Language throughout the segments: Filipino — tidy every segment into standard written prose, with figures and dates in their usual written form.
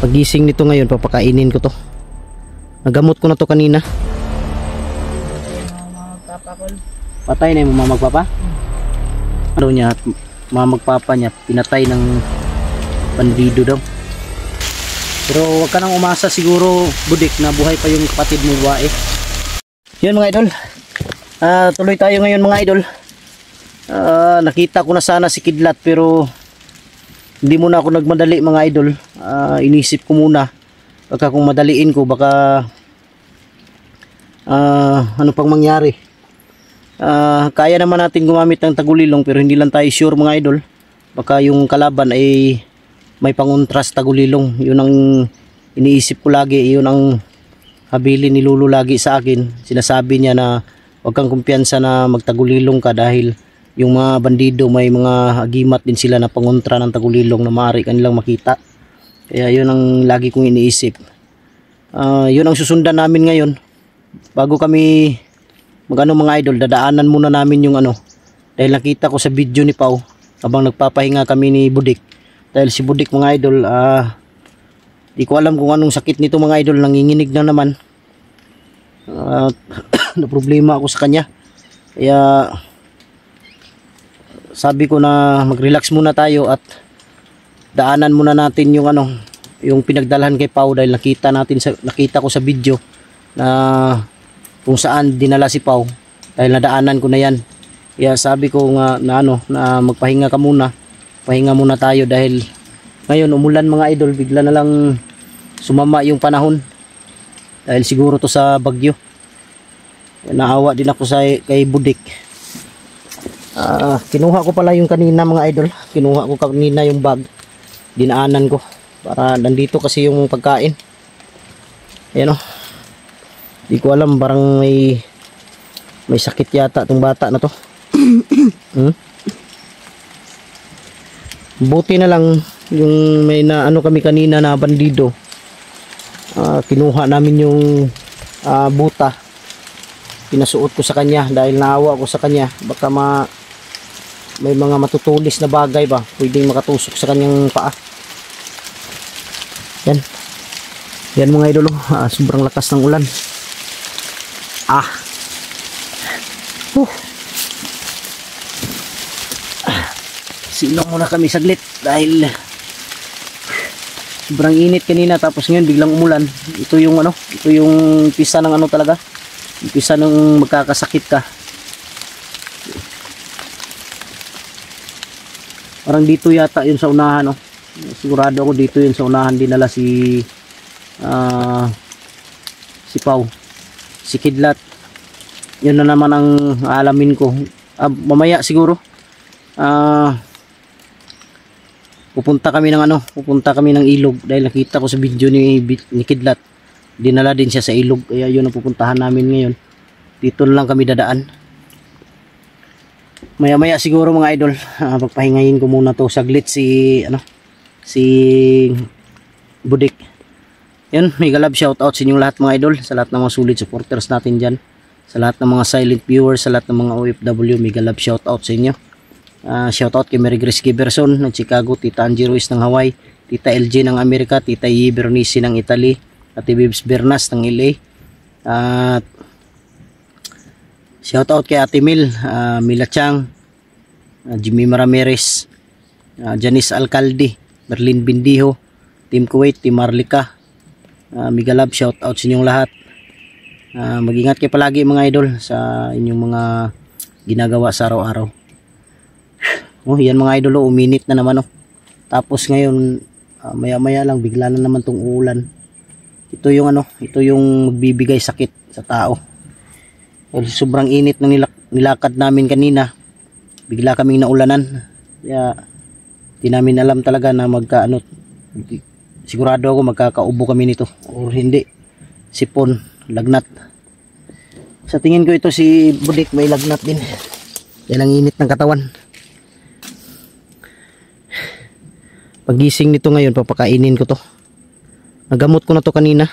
Pagising nito ngayon, papakainin ko to. Nagamot ko na to kanina. Patay na yung mamagpapa. Ano niya, mamagpapa niya, pinatay ng bandido daw. Pero wag ka nang umasa siguro, Budik, na buhay pa yung kapatid mo babae. Yun mga idol. Tuloy tayo ngayon mga idol. Nakita ko na sana si Kidlat pero hindi muna ako nagmadali mga idol. Inisip ko muna baka kung madaliin ko baka ano pang mangyari. Kaya naman natin gumamit ng tagulilong pero hindi lang tayo sure mga idol. Baka yung kalaban ay may panguntras tagulilong. Yun ang iniisip ko lagi. Yun ang habilin ni Lulu lagi sa akin. Sinasabi niya na huwag kang kumpiyansa na magtagulilong ka dahil yung mga bandido may mga agimat din sila na pangontra ng tagulilong na maaari kanilang makita. Kaya yun ang lagi kong iniisip. Yun ang susundan namin ngayon. Bago kami magano mga idol, dadaanan muna namin yung ano. Dahil nakita ko sa video ni Pau habang nagpapahinga kami ni Budik. Dahil si Budik mga idol, di ko alam kung anong sakit nito mga idol, nanginginig na naman. Na problema ako sa kanya. Kaya sabi ko na mag-relax muna tayo at daanan muna natin yung ano, yung pinagdalhan kay Pau dahil nakita ko sa video na kung saan dinala si Pau dahil nadaanan ko na yan. Kaya sabi ko nga na ano, na magpahinga ka muna. Pahinga muna tayo dahil ngayon umulan mga idol, bigla na lang sumama yung panahon dahil siguro to sa bagyo. Naawa din ako kay Budik. Kinuha ko pala yung kanina mga idol. Kinuha ko kanina yung bag. Dinaanan ko para nandito kasi yung pagkain. Ayan o. Di ko alam, parang may sakit yata itong bata na to. Buti na lang yung may na ano kami kanina na bandido. Kinuha namin yung buta. Pinasuot ko sa kanya dahil naawa ko sa kanya. Baka may mga matutulis na bagay ba pwedeng makatusok sa kanyang paa. Yan mga idolo. Sobrang lakas ng ulan. Silong muna kami saglit dahil sobrang init kanina tapos ngayon biglang umulan. Ito yung ano, ito yung pisa ng ano talaga. Pisa ng magkakasakit ka. Parang dito yata yun sa unahan, no? Sigurado ako dito yun sa unahan dinala si Pau, si Kidlat. Yun na naman ang alamin ko. Mamaya siguro pupunta kami ng ilog dahil nakita ko sa video ni Kidlat. Dinala din siya sa ilog, kaya yun ang pupuntahan namin ngayon. Dito lang kami dadaan. Maya siguro mga idol, pagpahingayin ko muna to saglit si Budik. Yan, mega love shoutout sa inyong lahat mga idol, sa lahat ng mga solid supporters natin dyan, sa lahat ng mga silent viewers, sa lahat ng mga OFW, mega love shoutout sa inyo. Shoutout kay Mary Grace Giberson ng Chicago, Tita Angie Ruiz ng Hawaii, Tita LG ng Amerika, Tita Yi Bernice ng Italy, Ate Bibs Bernas ng LA. Shoutout kay Ate Mil, Mila Chang, Jimmy Ramirez, Janice Alcalde, Berlin Bindiho, Team Kuwait, Team Marlica. Mega love shoutout sa inyong lahat. Mag-ingat kayo palagi mga idol sa inyong mga ginagawa sa araw-araw. Yan mga idol, uminit na naman. Tapos ngayon maya-maya lang bigla na naman tong ulan. Ito yung ito yung magbibigay sakit sa tao. Sobrang init ng nilakad namin kanina. Bigla kaming naulanan. Kaya di namin alam talaga na sigurado ako magkakaubo kami nito or hindi. Sipon, lagnat. Sa tingin ko ito si Budik may lagnat din. Yan ang init ng katawan. Pagising nito ngayon, papakainin ko to. Nagamot ko na to kanina.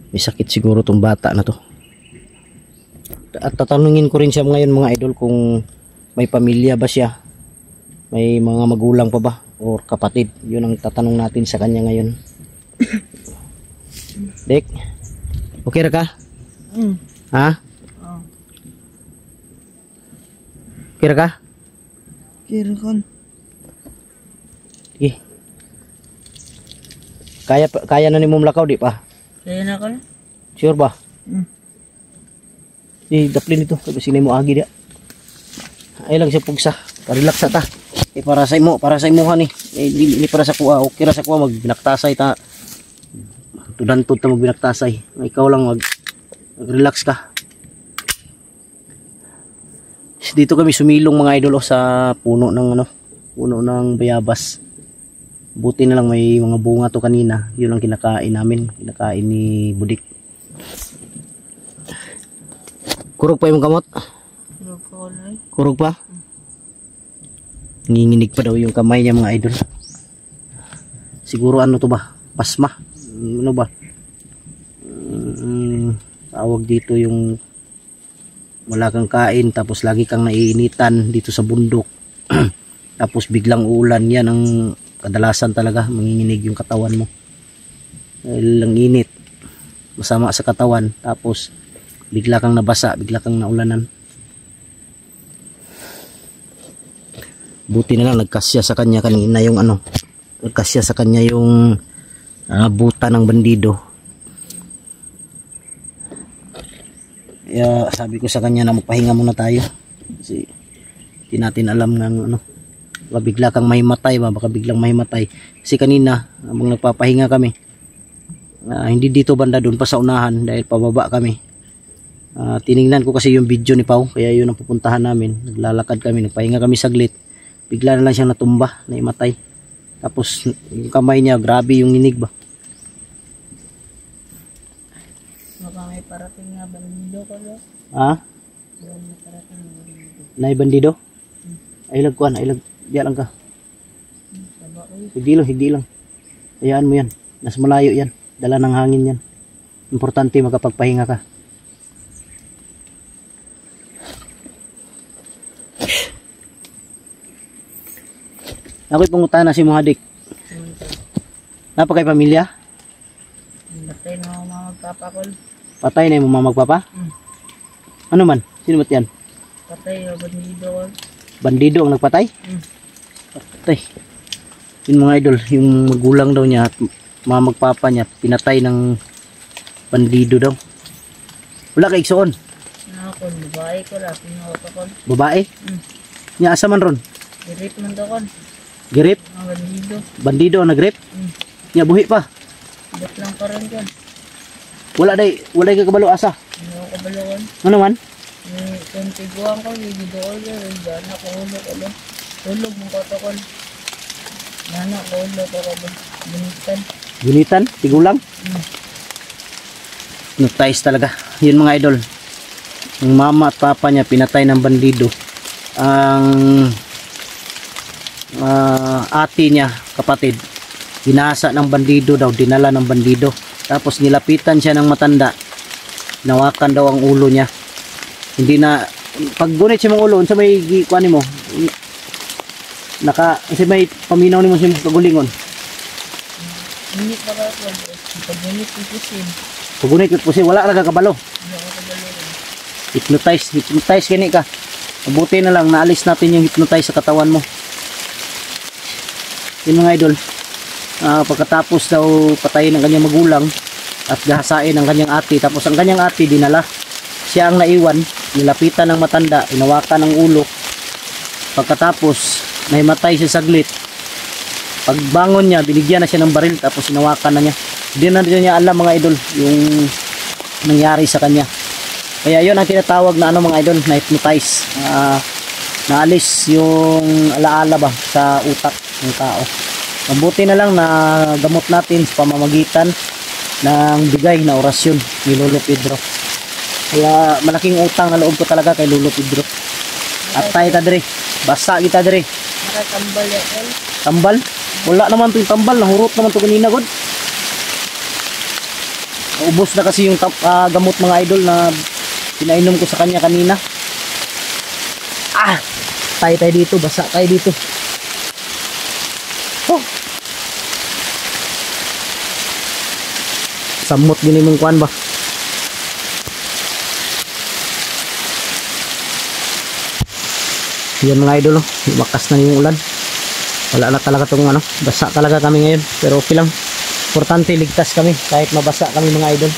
May sakit siguro tong bata na to. At tatanungin ko rin siya ngayon mga idol kung may pamilya ba siya. may mga magulang pa ba or kapatid? Yun ang tatanong natin sa kanya ngayon. Dek, okay ra ka? Ha? Okay ra ka? Kira kon. Sige. Kaya na ni mo lakaw di pa? Kaya na kon. Sure ba? Daplin ito, kasi mo agi dia. Ay lang siya pugsa, pa-relax ta. Para sa imo ni. Di para sa kuha, okay ra sa kuha magbinaktasay ta. Tudantod ta magbinaktasay. Ikaw lang mag-relax ka. Dito kami sumilong mga idol sa puno ng bayabas. Buti na lang may mga bunga to kanina. Yun ang kinakain namin, kinakain ni Budik. Kurog pa yung kamot? Kurog pa? Nginginig pa daw yung kamay niya mga idol. Siguro ano to ba? Pasma? Ano ba? Tawag dito yung wala kang kain tapos lagi kang naiinitan dito sa bundok. Tapos biglang ulan, yan ang kadalasan talaga, manginginig yung katawan mo. Dahil lang init, masama sa katawan, tapos bigla kang nabasa, bigla kang naulanan. Buti na lang nagkasya sa kanya kanina yung nagkasya sa kanya yung buta ng bandido. Kaya sabi ko sa kanya na magpahinga muna tayo kasi hindi natin alam ng bigla kang mahimatay ba, baka biglang mahimatay. Kasi kanina habang nagpapahinga kami, hindi dito banda, doon pa sa unahan dahil pababa kami. Tiningnan ko kasi yung video ni Pau, kaya yun ang pupuntahan namin. Naglalakad kami, nagpahinga kami saglit, bigla na lang siyang natumba, nahimatay. Tapos yung kamay niya, grabe yung ninig ba. Baka may parating nga bandido ko lo. Ha? May parating nga bandido. Nay bandido? Ailag kuan, ailag. Diyan lang ka. Hindi lang. Hayaan mo yan. Nas malayo yan. Dala ng hangin yan. Importante makapagpahinga ka. Ako'y pangutana si Muhadik. Napa kay pamilya? Patay na ako mga magpapakol. Patay na yung mga magpapa? Ano man? Sino ba't yan? Patay o bandido ko. Bandido ang nagpatay? Patay. Yun mga idol, yung magulang daw niya at mga magpapa niya, pinatay ng bandido daw. Wala ka igsoon? Nakakon, babae ko lang, pinakapakol. Babae? Niya asa man ron? Girip man to kon. Girip? Mga bandido. Bandido ang nagrip? Niya buhi pa? Ba't lang ka rin dyan? Wala ka kabalo asa? Hindi ako kabalawin. Ano man? Kung tiguan ko, hindi doon yan. Diyan ako hulog ko lang. Hulog mong kotokon. Nana ko hulog ko ba? Bunitan. Gunitan? Tigulang? Nagtais talaga. Yun mga idol. Ang mama at papa niya pinatay ng bandido. Ang ate niya, kapatid, ginasa ng bandido daw, dinala ng bandido. Tapos nilapitan siya ng matanda. Nawakan daw ang ulo niya. Hindi na, pag gunit siya mga ulo, sa may kuha mo, kasi may paminaw ni mo siya kagulingon. Init ba ka ako? Pag init ipusin. Pag gunit po siya, wala ka kabalo. Hindi ako kabalawin. Hypnotize gani ka. Mabuti na lang, naalis natin yung hypnotize sa katawan mo. Yung mga idol, pagkatapos daw patayin ng kanyang magulang at gahasain ng kanyang ate, tapos ang kanyang ate dinala, siya ang naiwan, nilapitan ng matanda, inawakan ng ulo. Pagkatapos nahimatay siya saglit, pagbangon niya, binigyan na siya ng baril, tapos inawakan na niya. Hindi na niya alam mga idol yung nangyari sa kanya. Kaya yun ang tinatawag na mga idol, na hypnotize. Naalis yung alaala ba sa utak ng tao. Mabuti na lang na gamot natin sa pamamagitan ng bigay na orasyon ni Lolo Pedro. Kaya malaking utang na loob ko talaga kay Lolo Pedro. At tayo tadre, basa kita dre. Nakatambal yan. Tambal? Wala naman to yung tambal, nahurot naman to kanina god. Ubos na kasi yung gamot mga idol na pinainom ko sa kanya kanina. Tayo dito, basa tayo dito. Samot gini mong kuan ba. Yan mga idol, oh. Bakas na yung ulan. Wala na talaga tong ano, basa talaga kami ngayon. Pero okay lang. Importante ligtas kami kahit mabasa kami mga idol.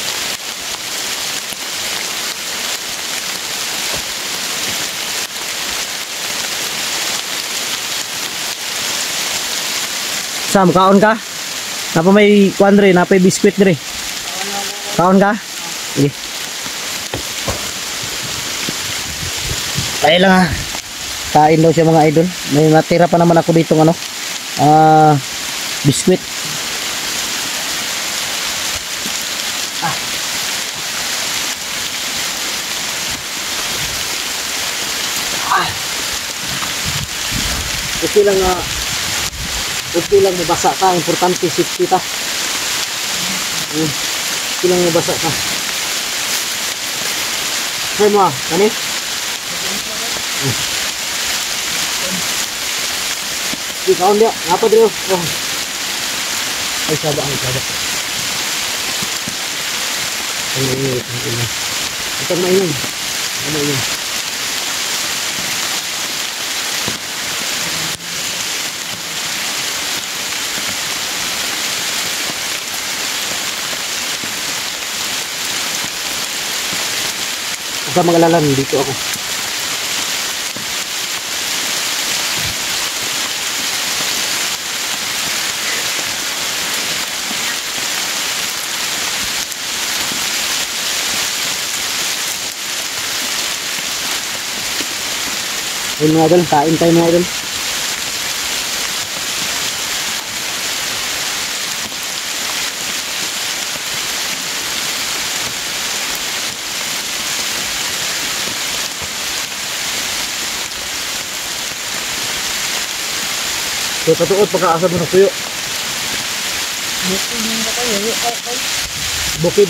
Sam, kaon ka? Napa may kuan dre, napa may biskwit dre. Kaon ka? Sige. Kaya lang ha. Kain daw siya mga idol. May natira pa naman ako dito ano. Biskwit. Okay lang okay lang mabasa ka. Importante safety ta. Okay lang mabasa ka. Try mo kani? Ikaw dia, apa dia? Oh. Ay sada. Ay. Ito na yun. Ano yun? Huwag ka mag-alala, dito ako. Ayun mga idol, kain tayo mga idol. So katuot pagkaasa mo na suyo. Bukid.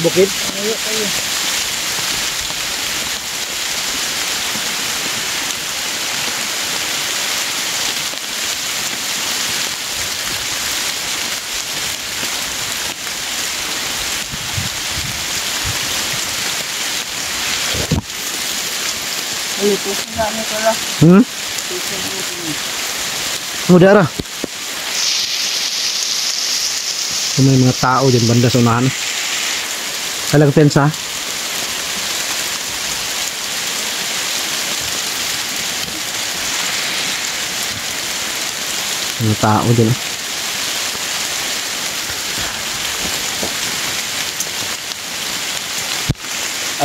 Ito, sila ko lang. Udara. May mga tao dyan banda sa unahan. Talag pensa. Mga tao dyan.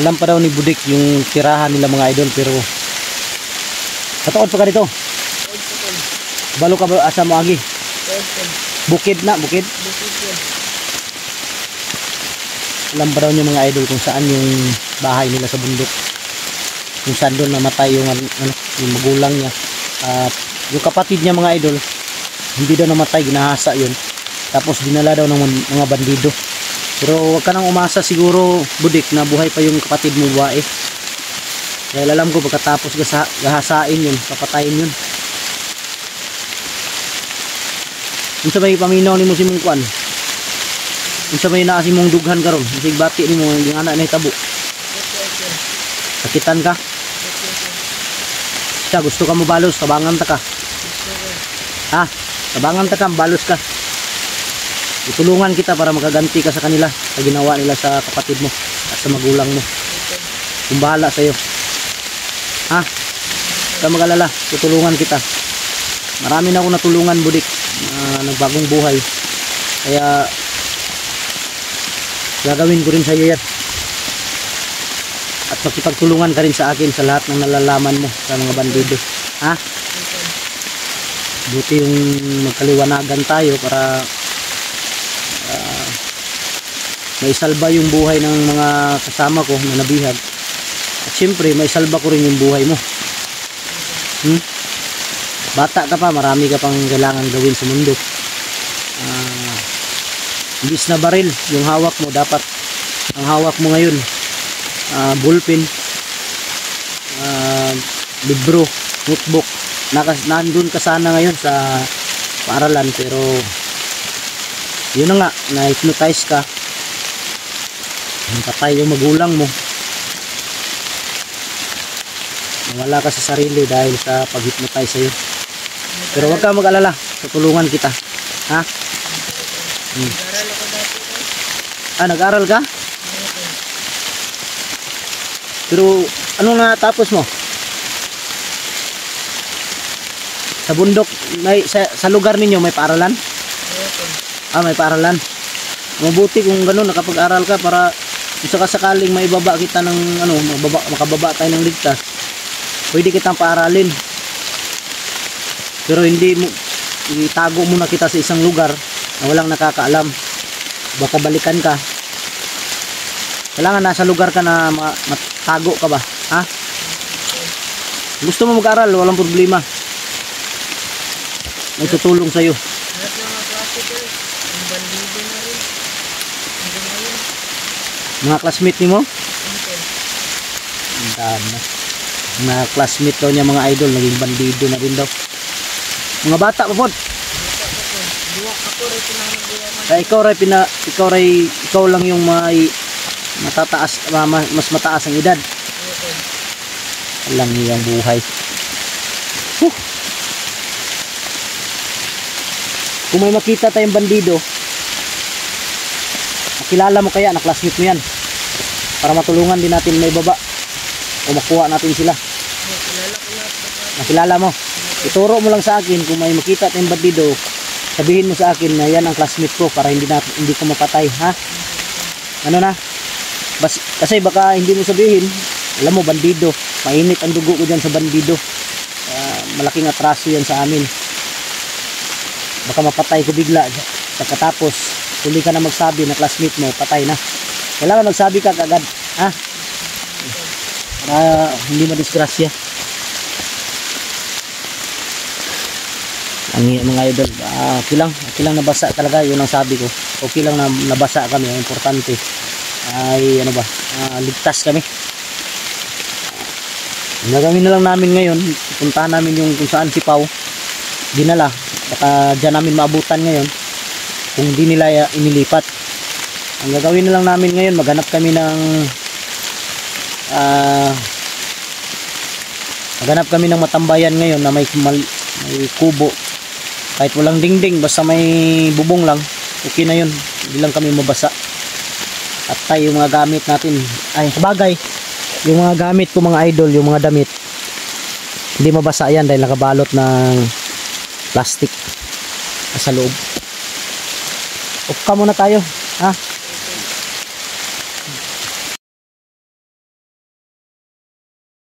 Alam pa daw ni Budik yung tirahan nila mga idol, pero katuod pa ka dito. Balo ka ba asa mo agi? Bukid. Alam pa daw niya mga idol kung saan yung bahay nila sa bundok. Kung saan doon namatay yung yung magulang niya. At yung kapatid niya mga idol, hindi daw namatay, ginahasa yun. Tapos dinala daw ng mga bandido. Pero wag ka nang umasa siguro, Budik, na buhay pa yung kapatid mo bae. Dahil alam ko pagkatapos gahasain yun, papatayin yun. Kung sa may paminaw ni mo si mong kwan, kung sa may naasi mong dughan karon, isig bati ni mo yung anak na hitabo. Sakitan ka? Siya, gusto ka mo balos, tabangan ta ka. Ha? Tabangan ta ka, balos ka. Itulungan kita para makaganti ka sa kanila sa ginawa nila sa kapatid mo at sa magulang mo. Kung bahala sa'yo. Ha? Huwag ka mag-alala, tutulungan kita. Marami na ako natulungan, Budik, nagbagong buhay. Kaya gagawin ko rin sa iyo yan. At makipagtulungan ka rin sa akin sa lahat ng nalalaman mo sa mga bandido. Ha? Buti yung magkaliwanagan tayo para maisalba yung buhay ng mga kasama ko na nabihag. At syempre maisalba ko rin yung buhay mo. Bata ka pa, marami ka pang kailangan gawin sa mundo. Imbis na baril yung hawak mo, dapat ang hawak mo ngayon ballpen, libro, notebook. Nandun ka sana ngayon sa paaralan, pero yun na nga, na-hypnotize ka. Patay yung magulang mo. Wala ka sa sarili dahil sa pag-hypnotize sa'yo. Pero huwag ka mag-alala. Tutulungan kita. Ha? Nag-aral ako dati ko. Nag-aral ka? Pero anong natapos mo? Sa bundok, sa lugar ninyo may paaralan? May paaralan. Mabuti kung gano'n nakapag-aral ka para kung sakasakaling maibaba kita ng makababa tayo ng ligtas. Pwede kitang paaralin. Pero hindi mo itago muna kita sa isang lugar na walang nakakaalam. Baka balikan ka. Kailangan nasa lugar ka na matago ka ba? Ha? Gusto mo mag-aral, walang problema. May tutulong sa'yo. Lahat ng mga klase ko, ang bandido na rin. Hanggang ngayon. Mga classmate ni mo? Uncle. Ang dami. Mga classmate daw niya mga idol, naging bandido na rin daw. Mga bata pa po. Ako rin pinanagawa. Kaya ikaw lang yung matataas, mas mataas ang edad. Alang niyang buhay. Kung may makita tayong bandido, makilala mo kaya na classmate mo yan para matulungan din natin may baba o makuha natin sila. Nakilala mo, ituro mo lang sa akin. Kung may makita tayong bandido, sabihin mo sa akin na yan ang classmate ko para hindi ko mapatay, ha? Ano na? Kasi baka hindi mo sabihin, alam mo bandido, mainit ang dugo ko dyan sa bandido. Malaking atraso yan sa amin. Baka mapatay ko bigla. Pagkatapos huli ka na magsabi na classmate mo patay na. Kailangan magsabi ka kagad, ha? Para hindi madisgrasya. Ang mga idol, okay lang nabasa talaga, yun ang sabi ko. Okay lang na nabasa kami, ang importante ay ligtas kami. Ang gagawin na lang namin ngayon, puntahan namin yung kung saan si Pau dinala. Baka dyan namin maabutan ngayon kung di nila inilipat. Ang gagawin na lang namin ngayon, maghanap kami ng matambayan ngayon na may kubo. Kahit walang dingding, basta may bubong lang, okay na yun. Hindi lang kami mabasa. At tayo yung mga gamit natin, ay sabagay, yung mga gamit ko mga idol, yung mga damit, hindi mabasa yan dahil nakabalot ng plastic sa loob. Off ka muna tayo, ha?